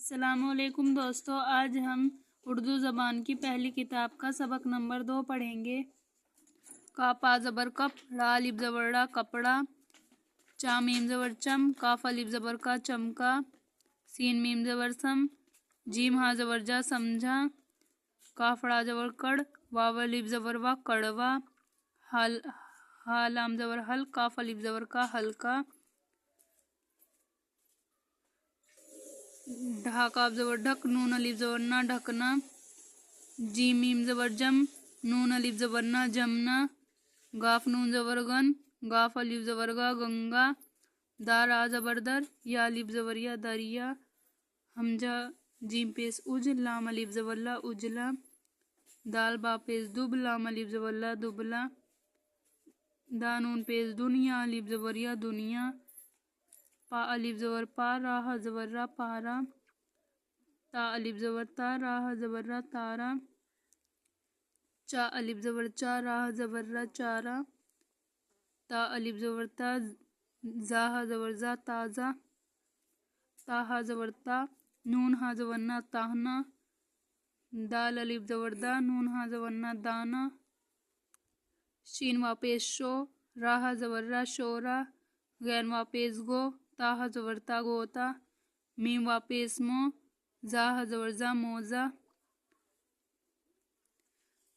अस्सलामुअलैकुम दोस्तों, आज हम उर्दू ज़बान की पहली किताब का सबक नंबर 2 पढ़ेंगे। का पा ज़बर कप, रा अलिफ ज़बर रा कपड़ा, चा मीम ज़बर चम, काफ अलिफ ज़बर का चमका, सीन मीम ज़बर सम, जीम हा ज़बर जा समझा, काफ रा ज़बर कड़, वाव अलिफ ज़बर वा कड़वा, हल हा लाम ज़बर हल, काफ अलिफ ज़बर का हल्का, ढा काफ ज़बर ढक, नून अलिफ ज़बर ना ढकना, जीम मीम ज़बर जम, नून अलिफ ज़बर ना जमना, गाफ नून ज़बर गन, गाफ अलिफ ज़बर गा गंगा, दार आ ज़बर दर, या अलिफ ज़बर या दरिया, हमजा जीम पेश उज, लाम अलिफ ज़बर ला उजला, दाल बा पेश दुब, लाम अलिफ ज़बर ला दुबला, दानून पेश दुन, या अलिफ ज़बर या दुनिया, पा अलिफ ज़बर पा, रा ज़बर रा पारा, ता अलिफ ज़बर ता, रा ज़बर रा तारा, चा अलिफ ज़बर चा, रा ज़बर रा चारा, ता अलिफ ज़बर ता, जा ज़बर जा ताज़ा, ता ज़बर ता, नून हा ज़बर ना ताहना, दाल अलिफ ज़बर दा, नून हा ज़बर ना दाना, शीन वापेश शो, रा ज़बर रा शोरा, गैर वापेश गो, ता ज़बर ता गोता, मीम वापेश मो, जा ज़बर जा मोजा,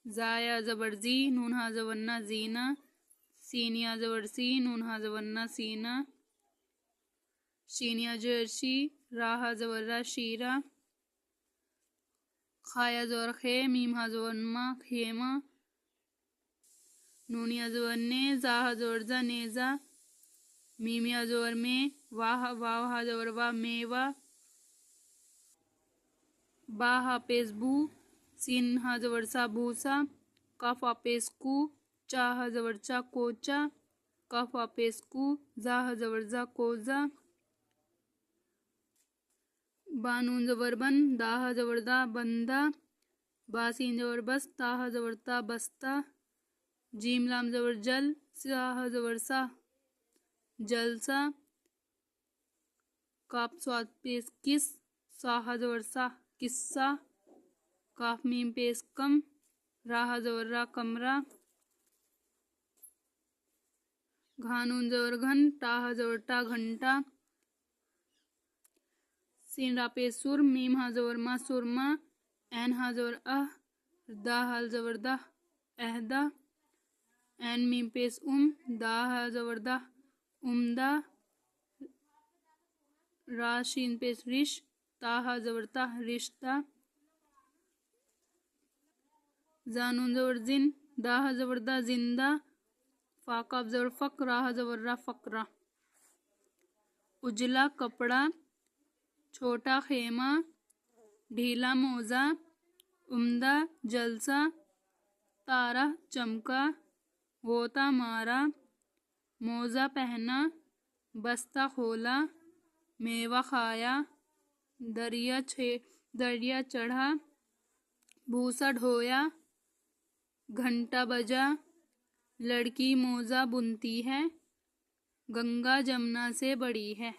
जाया ज़बर जी, नून हा ज़बर ना जीना, सीनिया ज़बर सी, नून हा ज़बर ना सीना, शीनिया जर्शी, रा ज़बर रा शीरा, खाया ज़बर खे, मीम हा ज़बर मा खेमा, नूनिया ज़बर ने, जा ज़बर जा नेजा, मीमिया ज़बर में, वाह वाह ज़बर वा मेवा, बा हा पेश बू, सीन हा ज़बर सा भूसा, काफ पेश कू, चा हा ज़बर चा कोचा, काफ पेश कू, जा ज़बर जा कोजा, बानून ज़बर बन, दा ज़बर दा बंदा, बासीन ज़बर बस, ता ज़बर ता बस्ता, जीम लाम ज़बर जल, सा ज़बर सा जलसा, काफ स्वाद पेश किस, सा ज़बर सा किस्सा, काफ मीम पेश कम, रा ज़बर रा कमरा, घानून ज़बर घन, टा ज़बर टा घंटा, सीन रा पेश सुर, मीम हा ज़बर मा सुरमा, एन हा ज़बर अह, दा हा ज़बर दा एहदा, एन मीम पेश दा हा ज़बर दा उम्दा, रा शीन पेश रिश, ता हा ज़बर ता रिश्ता, जानून ज़बर जिन, दा हा ज़बर दा जिंदा, फा काफ ज़बर फक, रा ज़बर रा फकरा, उजला कपड़ा, छोटा खेमा, ढीला मोजा, उम्दा जलसा, तारा चमका, गोता मारा, मोजा पहना, बस्ता खोला, मेवा खाया, दरिया चढ़ा, भूसा ढोया, घंटा बजा, लड़की मोजा बुनती है, गंगा जमुना से बड़ी है।